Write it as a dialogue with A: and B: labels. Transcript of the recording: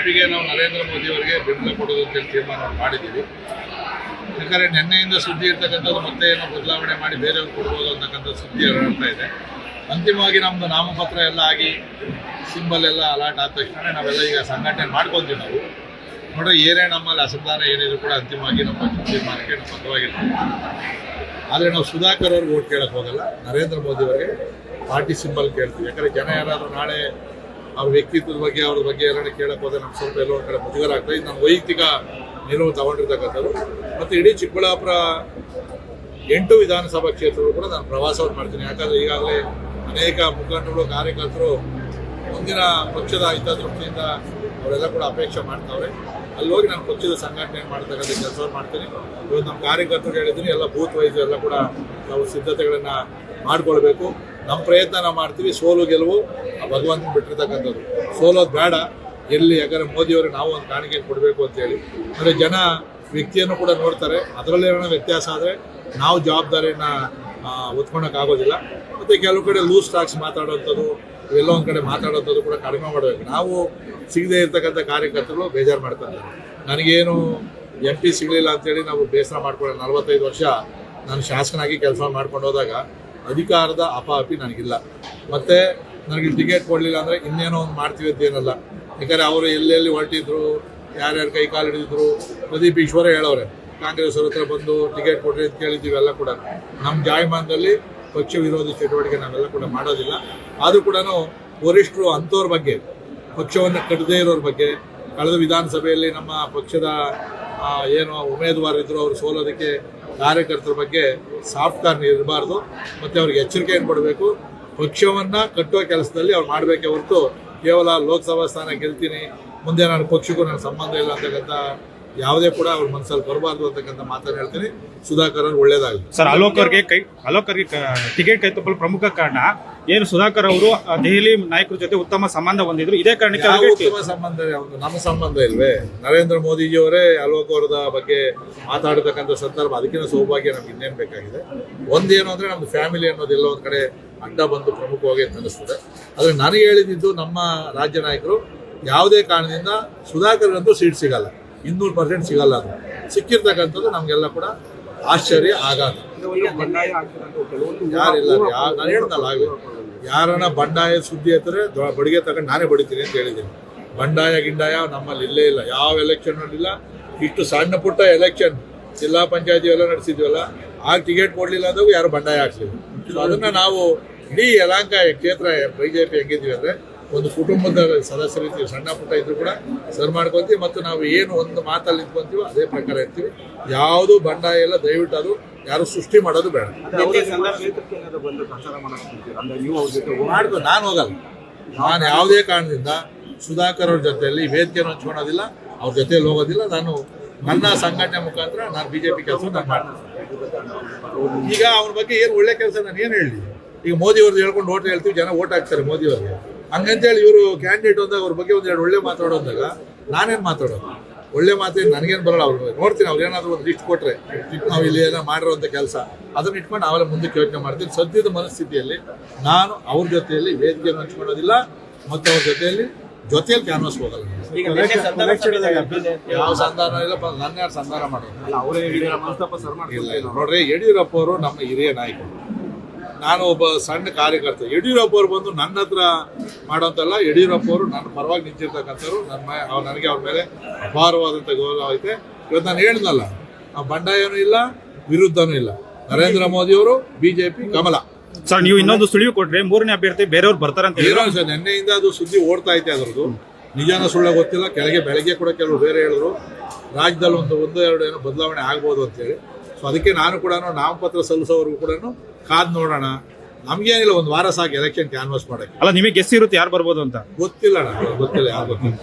A: ಬಿಜೆಪಿಗೆ ನಾವು ನರೇಂದ್ರ ಮೋದಿ ಅವರಿಗೆ ಬೆಂಬಲ ಕೊಡೋದು ಅಂತೇಳಿ ತೀರ್ಮಾನ ಮಾಡಿದ್ದೀವಿ. ಯಾಕಂದರೆ ನಿನ್ನೆಯಿಂದ ಸುದ್ದಿ ಇರ್ತಕ್ಕಂಥದ್ದು ಮತ್ತೆ ಏನೋ ಬದಲಾವಣೆ ಮಾಡಿ ಬೇರೆಯವ್ರು ಕೊಡ್ಬೋದು ಅಂತಕ್ಕಂಥ ಸುದ್ದಿ ಹರಡ್ತಾ ಇದೆ. ಅಂತಿಮವಾಗಿ ನಮ್ಮದು ನಾಮಪತ್ರ ಎಲ್ಲ ಆಗಿ ಸಿಂಬಲ್ ಎಲ್ಲ ಅಲಾಟ್ ಆದ ತಕ್ಷಣ ನಾವೆಲ್ಲ ಈಗ ಸಂಘಟನೆ ಮಾಡ್ಕೊತೀವಿ. ನಾವು ನೋಡ್ರಿ ಏನೇ ನಮ್ಮಲ್ಲಿ ಅಸಮಾಧಾನ ಏನಿದ್ರು ಕೂಡ ಅಂತಿಮವಾಗಿ ನಮ್ಮ ತೀರ್ಮಾನಕ್ಕೆ ನಾವು ಬದ್ಧವಾಗಿರ್ತೀವಿ. ಆದರೆ ನಾವು ಸುಧಾಕರ್ ಅವ್ರಿಗೆ ಓಟ್ ಕೇಳಕ್ಕೆ ಹೋಗಲ್ಲ, ನರೇಂದ್ರ ಮೋದಿ ಅವರಿಗೆ ಪಾರ್ಟಿ ಸಿಂಬಲ್ ಕೇಳ್ತೀವಿ. ಯಾಕಂದರೆ ಜನ ಯಾರಾದರೂ ನಾಳೆ ಅವ್ರ ವ್ಯಕ್ತಿತ್ವದ ಬಗ್ಗೆ ಅವ್ರ ಬಗ್ಗೆ ಏನಾದ್ರು ಕೇಳಕ್ಕೆ ಹೋದರೆ ನಮ್ಮ ಸ್ವಲ್ಪ ಎಲ್ಲೋ ಒಂದು ಕಡೆ ಮುಜುಗರ ಆಗ್ತದೆ. ಇದು ನನ್ನ ವೈಯಕ್ತಿಕ ನಿಲುವು ತಗೊಂಡಿರ್ತಕ್ಕಂಥದ್ದು. ಮತ್ತು ಇಡೀ ಚಿಕ್ಕಬಳ್ಳಾಪುರ 8 ವಿಧಾನಸಭಾ ಕ್ಷೇತ್ರಗಳು ಕೂಡ ನಾನು ಪ್ರವಾಸವನ್ನು ಮಾಡ್ತೀನಿ. ಯಾಕಂದರೆ ಈಗಾಗಲೇ ಅನೇಕ ಮುಖಂಡರು ಕಾರ್ಯಕರ್ತರು ಮುಂದಿನ ಪಕ್ಷದ ಹಿತದೃಷ್ಟಿಯಿಂದ ಅವರೆಲ್ಲ ಕೂಡ ಅಪೇಕ್ಷೆ ಮಾಡ್ತಾವ್ರೆ. ಅಲ್ಲಿ ಹೋಗಿ ನಾನು ಪಕ್ಷದ ಸಂಘಟನೆ ಮಾಡ್ತಕ್ಕಂಥ ಕೆಲಸವನ್ನು ಮಾಡ್ತೀನಿ. ಇವತ್ತು ನಮ್ಮ ಕಾರ್ಯಕರ್ತರು ಹೇಳಿದ್ದೀನಿ, ಎಲ್ಲ ಬೂತ್ ವೈಸ್ ಎಲ್ಲ ಕೂಡ ನಾವು ಸಿದ್ಧತೆಗಳನ್ನು ಮಾಡ್ಕೊಳ್ಬೇಕು. ನಮ್ಮ ಪ್ರಯತ್ನ ನಾವು ಮಾಡ್ತೀವಿ. ಸೋಲು ಗೆಲುವು ಭಗವಂತನ ಬಿಟ್ಟಿರ್ತಕ್ಕಂಥದ್ದು. ಸೋಲೋದು ಬೇಡ ಎಲ್ಲಿ, ಯಾಕಂದರೆ ಮೋದಿಯವ್ರಿಗೆ ನಾವು ಒಂದು ಕಾಣಿಕೆ ಕೊಡಬೇಕು ಅಂತೇಳಿ. ಅಂದರೆ ಜನ ವ್ಯಕ್ತಿಯನ್ನು ಕೂಡ ನೋಡ್ತಾರೆ. ಅದರಲ್ಲೇ ಏನೋ ವ್ಯತ್ಯಾಸ ಆದರೆ ನಾವು ಜವಾಬ್ದಾರಿಯನ್ನು ಹೊತ್ಕೊಳಕ್ಕಾಗೋದಿಲ್ಲ. ಮತ್ತು ಕೆಲವು ಕಡೆ ಲೂಸ್ ಟಾಕ್ಸ್ ಮಾತಾಡೋವಂಥದ್ದು, ಎಲ್ಲೋ ಒಂದು ಕಡೆ ಮಾತಾಡೋಂಥದ್ದು ಕೂಡ ಕಡಿಮೆ ಮಾಡಬೇಕು. ನಾವು ಸಿಗದೇ ಇರ್ತಕ್ಕಂಥ ಕಾರ್ಯಕರ್ತರು ಬೇಜಾರು ಮಾಡ್ತಾರೆ. ನನಗೇನು MP ಸಿಗಲಿಲ್ಲ ಅಂತೇಳಿ ನಾವು ಬೇಸರ ಮಾಡ್ಕೊಳ್ಳೋಣ. 45 ವರ್ಷ ನಾನು ಶಾಸಕನಾಗಿ ಕೆಲಸ ಮಾಡ್ಕೊಂಡು ಹೋದಾಗ ಅಧಿಕಾರದ ಅಪಾಪಿ ನನಗಿಲ್ಲ. ಮತ್ತು ನನಗೆ ಟಿಕೆಟ್ ಕೊಡಲಿಲ್ಲ ಅಂದರೆ ಇನ್ನೇನೋ ಒಂದು ಮಾಡ್ತೀವಿ ಅಂತೇನಲ್ಲ. ಯಾಕಂದರೆ ಅವರು ಎಲ್ಲೆಲ್ಲಿ ಹೊರಟಿದ್ರು, ಯಾರ್ಯಾರು ಕೈ ಕಾಲು ಹಿಡಿದಿದ್ರು, ಪ್ರದೀಪ್ ಈಶ್ವರ ಹೇಳೋರೆ ಕಾಂಗ್ರೆಸ್ ಅವ್ರ ಹತ್ರ ಬಂದು ಟಿಕೆಟ್ ಕೊಡ್ರಿ ಅಂತ ಕೇಳಿದ್ದೀವಿ. ಎಲ್ಲ ಕೂಡ ನಮ್ಮ ಜಾಯಮಾನದಲ್ಲಿ ಪಕ್ಷ ವಿರೋಧಿ ಚಟುವಟಿಕೆ ನಾವೆಲ್ಲ ಕೂಡ ಮಾಡೋದಿಲ್ಲ. ಆದರೂ ಕೂಡ ವರಿಷ್ಠರು ಅಂಥವ್ರ ಬಗ್ಗೆ, ಪಕ್ಷವನ್ನು ಕಟ್ಟದೇ ಇರೋರ ಬಗ್ಗೆ, ಕಳೆದ ವಿಧಾನಸಭೆಯಲ್ಲಿ ನಮ್ಮ ಪಕ್ಷದ ಏನು ಉಮೇದುವಾರಿದ್ರು ಅವರು ಸೋಲೋದಕ್ಕೆ ಕಾರ್ಯಕರ್ತರ ಬಗ್ಗೆ ಸಾಫ್ಟ್ ಕಾರ್ನ್ ಇರಬಾರ್ದು. ಮತ್ತು ಅವ್ರಿಗೆ ಎಚ್ಚರಿಕೆಯನ್ನು ಕೊಡಬೇಕು. ಪಕ್ಷವನ್ನು ಕಟ್ಟುವ ಕೆಲಸದಲ್ಲಿ ಅವ್ರು ಮಾಡಬೇಕೇ ಹೊರತು ಕೇವಲ ಲೋಕಸಭಾ ಸ್ಥಾನ ಗೆಲ್ತೀನಿ, ಮುಂದೆ ನಾನು ಪಕ್ಷಕ್ಕೂ ನನ್ನ ಸಂಬಂಧ ಇಲ್ಲ ಅಂತಕ್ಕಂಥ ಯಾವುದೇ ಕೂಡ ಅವ್ರ ಮನಸ್ಸಲ್ಲಿ ಬರಬಾರ್ದು ಅಂತಕ್ಕಂಥ ಮಾತನ್ನು ಹೇಳ್ತೀನಿ. ಸುಧಾಕರ್ ಅವ್ರು ಒಳ್ಳೇದಾಗಲಿ.
B: ಸರ್, ಅಲೋಕ್ ಅವ್ರಿಗೆ ಟಿಕೆಟ್ ಕೈ ತಪ್ಪಲು ಪ್ರಮುಖ ಕಾರಣ ಏನು? ಸುಧಾಕರ್ ಅವರು ದೆಹಲಿ ನಾಯಕರ ಜೊತೆ ಉತ್ತಮ ಸಂಬಂಧ ಹೊಂದಿದ್ರು. ಇದೇ ಕಾರಣಕ್ಕೆ
A: ಉತ್ತಮ ಸಂಬಂಧ ನಮ್ಮ ಸಂಬಂಧ ಇಲ್ವೇ? ನರೇಂದ್ರ ಮೋದಿಜಿಯವರೇ ಅಲೋಕ್ ಅವರದ ಬಗ್ಗೆ ಮಾತಾಡತಕ್ಕಂಥ ಸಂದರ್ಭ. ಅದಕ್ಕಿಂತ ಸೌಭಾಗ್ಯ ನಮ್ಗೆ ಇನ್ನೇನು ಬೇಕಾಗಿದೆ? ಒಂದೇನು ಅಂದರೆ ನಮ್ಮದು ಫ್ಯಾಮಿಲಿ ಅನ್ನೋದೆಲ್ಲ ಒಂದು ಕಡೆ ಅಡ್ಡ ಬಂದು ಪ್ರಮುಖವಾಗಿ ಅಂತ ಅನ್ನಿಸ್ತದೆ. ಆದರೆ ನನಗೆ ಹೇಳಿದ್ದು ನಮ್ಮ ರಾಜ್ಯ ನಾಯಕರು ಯಾವುದೇ ಕಾರಣದಿಂದ ಸುಧಾಕರ್ಗಂತೂ ಸೀಟ್ ಸಿಗಲ್ಲ, 200% ಸಿಗಲ್ಲ. ಅದು ಸಿಕ್ಕಿರ್ತಕ್ಕಂಥದ್ದು ನಮಗೆಲ್ಲ ಕೂಡ ಆಶ್ಚರ್ಯ ಆಘಾತ. ಯಾರಿಲ್ಲ, ನಾನು ಹೇಳ್ದಲ್ಲ ಆಗಲಿ, ಯಾರನ್ನ ಬಂಡಾಯ ಸುದ್ದಿ ಹತ್ತಿರ ಬಡಿಗೆ ತಗೊಂಡು ನಾನೇ ಬಡಿತೀನಿ ಅಂತ ಹೇಳಿದ್ದೀನಿ. ಬಂಡಾಯ ಗಿಂಡಾಯ ನಮ್ಮಲ್ಲಿ ಇಲ್ಲೇ ಇಲ್ಲ, ಯಾವ ಎಲೆಕ್ಷನ್ನಲ್ಲಿಲ್ಲ. ಇಷ್ಟು ಸಣ್ಣ ಪುಟ್ಟ ಎಲೆಕ್ಷನ್ ಜಿಲ್ಲಾ ಪಂಚಾಯತಿ ಎಲ್ಲ ನಡೆಸಿದ್ವಲ್ಲ, ಆಗ ಟಿಕೆಟ್ ಕೊಡಲಿಲ್ಲ ಅಂದಾಗ ಯಾರು ಬಂಡಾಯ ಹಾಕ್ಲಿಲ್ಲ. ಸೊ ಅದನ್ನು ನಾವು ಇಡೀ ಯಲಹಂಕ ಕ್ಷೇತ್ರ ಬಿಜೆಪಿ ಹೆಂಗಿದ್ದೀವಿ ಅಂದರೆ ಒಂದು ಕುಟುಂಬದ ಸದಸ್ಯರಿರ್ತೀವಿ. ಸಣ್ಣ ಪುಟ್ಟ ಇದ್ರು ಕೂಡ ಸರ್ ಮಾಡ್ಕೊತೀವಿ. ಮತ್ತು ನಾವು ಏನು ಒಂದು ಮಾತಲ್ಲಿ ನಿಂತ್ಕೊಂತೀವೋ ಅದೇ ಪ್ರಕಾರ ಇರ್ತೀವಿ. ಯಾವುದು ಬಂಡಾಯ ಎಲ್ಲ ದಯವಿಟ್ಟು ಅದು ಯಾರು ಸೃಷ್ಟಿ ಮಾಡೋದು ಬೇಡ. ಮಾಡ್ಕೊ, ನಾನು ಹೋಗಲ್ಲ. ನಾನು ಯಾವುದೇ ಕಾರಣದಿಂದ ಸುಧಾಕರ್ ಅವ್ರ ಜೊತೆಯಲ್ಲಿ ವೇದಿಕೆಯನ್ನು ಹಂಚ್ಕೊಳೋದಿಲ್ಲ, ಅವ್ರ ಜೊತೆಯಲ್ಲಿ ಹೋಗೋದಿಲ್ಲ. ನಾನು ನನ್ನ ಸಂಘಟನೆ ಮುಖಾಂತರ ನಾನು ಬಿಜೆಪಿ ಕೆಲಸ ನಾನು ಮಾಡ್ತೀನಿ. ಈಗ ಅವ್ರ ಬಗ್ಗೆ ಏನು ಒಳ್ಳೆ ಕೆಲಸ ನಾನು ಏನು ಹೇಳಿ? ಈಗ ಮೋದಿ ಅವ್ರದ್ದು ಹೇಳ್ಕೊಂಡು ಓಟ್ ಹೇಳ್ತೀವಿ, ಜನ ಓಟ್ ಹಾಕ್ತಾರೆ ಮೋದಿ ಅವ್ರಿಗೆ. ಹಂಗಂತೇಳಿ ಇವರು ಕ್ಯಾಂಡಿಡೇಟ್ ಅಂದಾಗ ಅವ್ರ ಬಗ್ಗೆ ಒಂದೆರಡು ಒಳ್ಳೆ ಮಾತಾಡೋದಾಗ ನಾನೇನು ಮಾತಾಡೋದು? ಒಳ್ಳೆ ಮಾತೇನು ನನಗೇನು ಬರೋಲ್ಲ. ಅವ್ರು ನೋಡ್ತೀನಿ, ಅವ್ರು ಏನಾದರೂ ಒಂದು ಲಿಸ್ಟ್ ಕೊಟ್ಟರೆ ನಾವು ಇಲ್ಲಿ ಏನೋ ಮಾಡಿರೋಂಥ ಕೆಲಸ ಅದನ್ನು ಇಟ್ಕೊಂಡು ನಾವೆಲ್ಲ ಮುಂದಕ್ಕೆ ಯೋಚನೆ ಮಾಡ್ತೀನಿ. ಸದ್ಯದ ಮನಸ್ಥಿತಿಯಲ್ಲಿ ನಾನು ಅವ್ರ ಜೊತೆಯಲ್ಲಿ ವೇದಿಕೆಯನ್ನು ಹಂಚ್ಕೊಳ್ಳೋದಿಲ್ಲ ಮತ್ತು ಅವ್ರ ಜೊತೆಯಲ್ಲಿ ಕ್ಯಾನ್ವಾಸ್ ಹೋಗಲ್ಲ. ಯಾವ ಸಂಧಾನ ಇಲ್ಲ, ನನ್ನ ಯಾರು ಸಂಧಾನ ಮಾಡೋದು ಇಲ್ಲ. ನೋಡ್ರಿ, ಯಡಿಯೂರಪ್ಪ ಅವರು ನಮ್ಮ ಹಿರಿಯ ನಾಯಕರು, ನಾನು ಒಬ್ಬ ಸಣ್ಣ ಕಾರ್ಯಕರ್ತ. ಯಡಿಯೂರಪ್ಪ ಅವರು ಬಂದು ನನ್ನ ಹತ್ರ ಮಾಡೋಂತಲ್ಲ. ಯಡಿಯೂರಪ್ಪ ಅವರು ನನ್ನ ಪರವಾಗಿ ನಿಂತಿರ್ತಕ್ಕಂಥವ್ರು. ನನಗೆ ಅವ್ರ ಮೇಲೆ ಅಪಾರವಾದಂಥ ಗೌರವ ಐತೆ. ಇವತ್ತು ನಾನು ಹೇಳಿದ್ನಲ್ಲ, ನಾವು ಬಂಡಾಯನೂ ಇಲ್ಲ, ವಿರುದ್ಧನೂ ಇಲ್ಲ. ನರೇಂದ್ರ ಮೋದಿ ಅವರು, ಬಿಜೆಪಿ, ಕಮಲ.
B: ಸರ್, ನೀವು ಇನ್ನೊಂದು ಸುಳಿವು ಕೊಟ್ರೆ 3ನೇ ಅಭ್ಯರ್ಥಿ ಬೇರೆಯವ್ರು ಬರ್ತಾರೆ ಅಂತ
A: ಏನೋ ಸರ್, ನಿನ್ನೆಯಿಂದ ಅದು ಸುದ್ದಿ ಓಡ್ತಾ ಐತೆ. ಅದರದ್ದು ನಿಜಾನ ಸುಳ್ಳ ಗೊತ್ತಿಲ್ಲ. ಬೆಳಗ್ಗೆ ಕೂಡ ಕೆಲವರು ಬೇರೆ ಹೇಳಿದ್ರು ರಾಜ್ಯದಲ್ಲಿ ಒಂದು ಎರಡು ಏನೋ ಬದಲಾವಣೆ ಆಗ್ಬೋದು ಅಂತೇಳಿ. ಸೊ ಅದಕ್ಕೆ ನಾನು ಕೂಡ ನಾಮಪತ್ರ ಸಲ್ಲಿಸೋವರೆಗೂ ಕೂಡ ಕಾದ್ ನೋಡೋಣ. ನಮ್ಗೇನಿಲ್ಲ, ಒಂದು ವಾರ ಸಾಕು ಎಲೆಕ್ಷನ್ ಕ್ಯಾನ್ವಾಸ್ ಮಾಡಕ್ಕೆ.
B: ಅಲ್ಲ, ನಿಮಗೆ ಗೆಸ್ ಇರುತ್ತೆ ಯಾರು ಬರ್ಬೋದು ಅಂತ?
A: ಗೊತ್ತಿಲ್ಲ, ಗೊತ್ತಿಲ್ಲ, ಯಾರು ಗೊತ್ತಿಲ್ಲ.